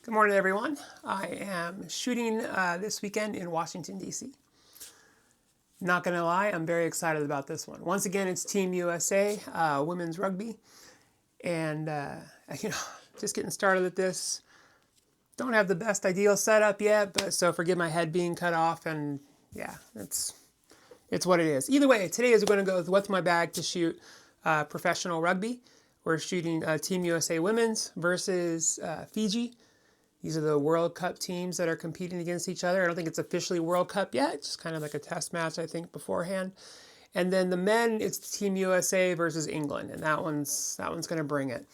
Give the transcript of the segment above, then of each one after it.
Good morning, everyone. I am shooting this weekend in Washington, D.C. Not going to lie, I'm very excited about this one. Once again, it's Team USA, women's rugby. And, just getting started with this. Don't have the best ideal setup yet, but so forgive my head being cut off. And yeah, it's what it is. Either way, today is going to go with what's my bag to shoot professional rugby. We're shooting Team USA women's versus Fiji. These are the World Cup teams that are competing against each other. I don't think it's officially World Cup yet. It's just kind of like a test match, I think, beforehand. And then the men, it's Team USA versus England, and that one's going to bring it.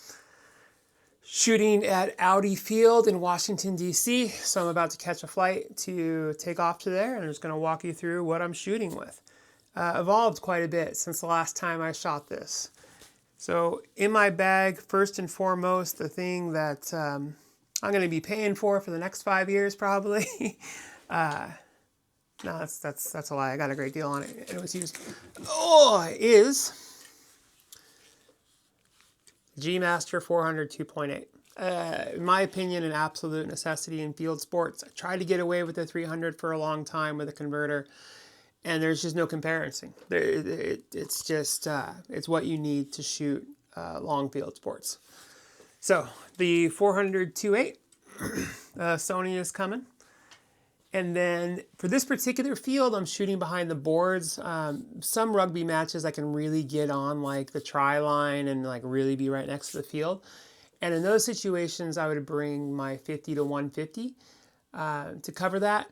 Shooting at Audi Field in Washington, D.C. So I'm about to catch a flight to take off to there, and I'm just going to walk you through what I'm shooting with. Evolved quite a bit since the last time I shot this. So in my bag, first and foremost, the thing that I'm going to be paying for the next 5 years probably. No, that's a lie. I got a great deal on it. It was used. Is G Master 400 2.8. In my opinion, an absolute necessity in field sports. I tried to get away with the 300 for a long time with a converter, and there's just no comparison. It's just it's what you need to shoot long field sports. So the 400 2.8 Sony is coming. And then for this particular field, I'm shooting behind the boards. Some rugby matches I can really get on like the try line and like really be right next to the field. And in those situations, I would bring my 50 to 150 to cover that.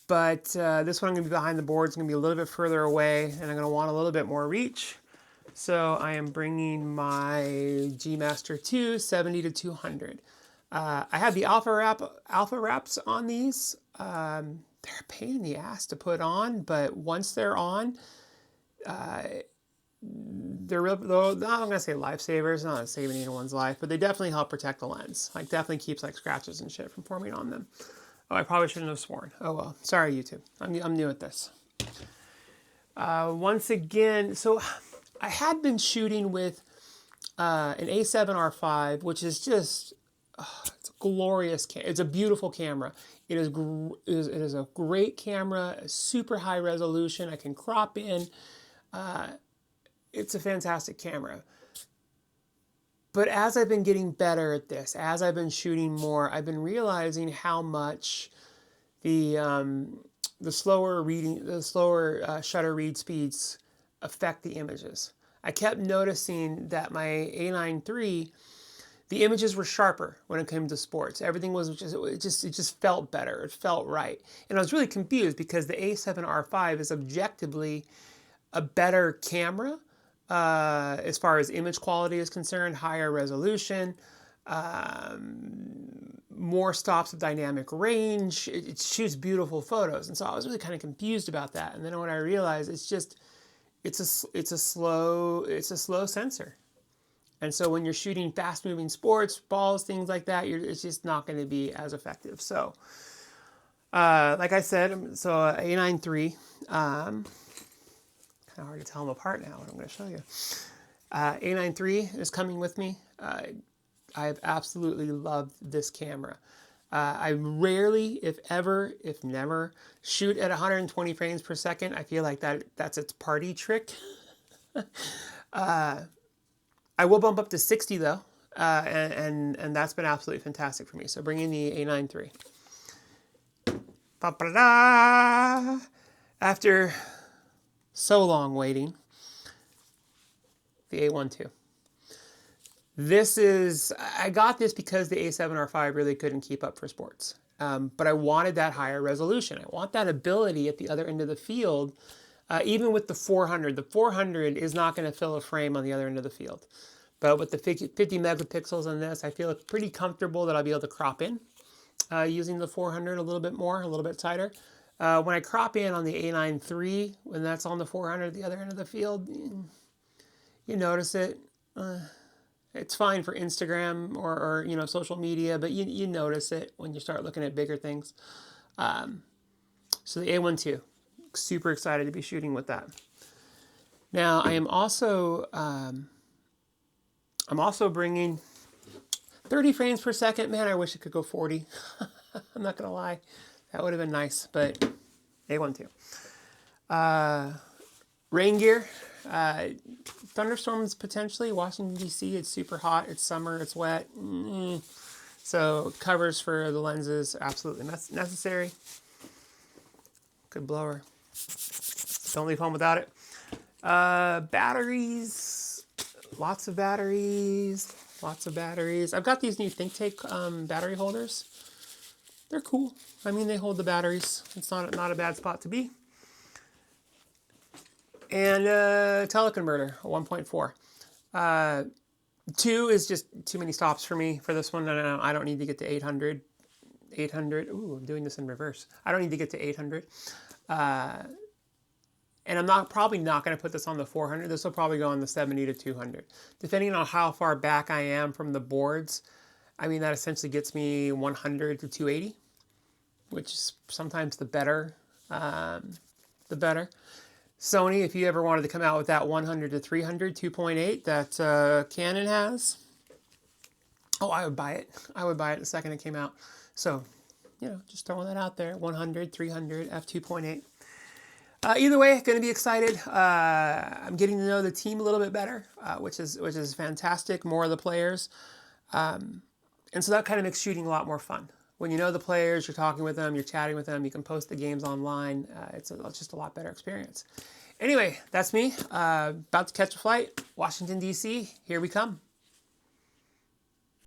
But this one I'm going to be behind the boards. It's going to be a little bit further away, and I'm going to want a little bit more reach. So I am bringing my G Master 2 70 to 200. I have the alpha wraps on these. They're a pain in the ass to put on, but once they're on, they're real. I'm not gonna say lifesavers, not saving anyone's life, but they definitely help protect the lens. Like definitely keeps like scratches and shit from forming on them. Oh, I probably shouldn't have sworn. Oh well, sorry YouTube. I'm new at this. Once again, so I had been shooting with an A7R5, which is just it's a glorious. It's a beautiful camera. It is a great camera, super high resolution. I can crop in. It's a fantastic camera. But as I've been getting better at this, as I've been shooting more, I've been realizing how much the slower shutter read speeds affect the images. I kept noticing that my A9 III, the images were sharper when it came to sports. Everything was it just felt better. It felt right. And I was really confused because the A7R5 is objectively a better camera as far as image quality is concerned, higher resolution, more stops of dynamic range. It shoots beautiful photos. And so I was really kind of confused about that. And then when I realized it's a slow sensor. And so when you're shooting fast-moving sports, balls, things like that, it's just not going to be as effective. So, like I said, so A9 III, kind of hard to tell them apart now, what I'm going to show you. A9 III is coming with me. I've absolutely loved this camera. I rarely, if ever, if never, shoot at 120 frames per second. I feel like that's its party trick. I will bump up to 60 though, and that's been absolutely fantastic for me. So bring in the A9 III. After so long waiting, the A1 II. I got this because the A7R5 really couldn't keep up for sports. But I wanted that higher resolution. I want that ability at the other end of the field. Even with the 400, the 400 is not going to fill a frame on the other end of the field. But with the 50 megapixels on this, I feel pretty comfortable that I'll be able to crop in using the 400 a little bit more, a little bit tighter. When I crop in on the A9 III, when that's on the 400 at the other end of the field, you notice it. It's fine for Instagram or social media, but you notice it when you start looking at bigger things. So the A1 II, super excited to be shooting with that. Now I am also bringing 30 frames per second. Man, I wish it could go 40. I'm not going to lie. That would have been nice, but A12. Rain gear. Thunderstorms potentially. Washington, D.C. It's super hot. It's summer. It's wet. So covers for the lenses absolutely necessary. Good blower. Don't leave home without it. Batteries. Lots of batteries. Lots of batteries. I've got these new Think Take battery holders. They're cool. I mean, they hold the batteries. It's not a bad spot to be. And teleconverter, 1.4. 2 is just too many stops for me for this one. No, I don't need to get to 800. 800. Ooh, I'm doing this in reverse. I don't need to get to 800. And I'm probably not going to put this on the 400. This will probably go on the 70 to 200. Depending on how far back I am from the boards, I mean, that essentially gets me 100 to 280, which is sometimes the better. Sony, if you ever wanted to come out with that 100 to 300 2.8 that Canon has, oh, I would buy it. I would buy it the second it came out. So, just throwing that out there. 100, 300, f2.8. Either way, going to be excited. I'm getting to know the team a little bit better, which is fantastic. More of the players. And so that kind of makes shooting a lot more fun. When you know the players, you're talking with them, you're chatting with them, you can post the games online. It's just a lot better experience. Anyway, that's me. About to catch a flight. Washington, D.C. Here we come.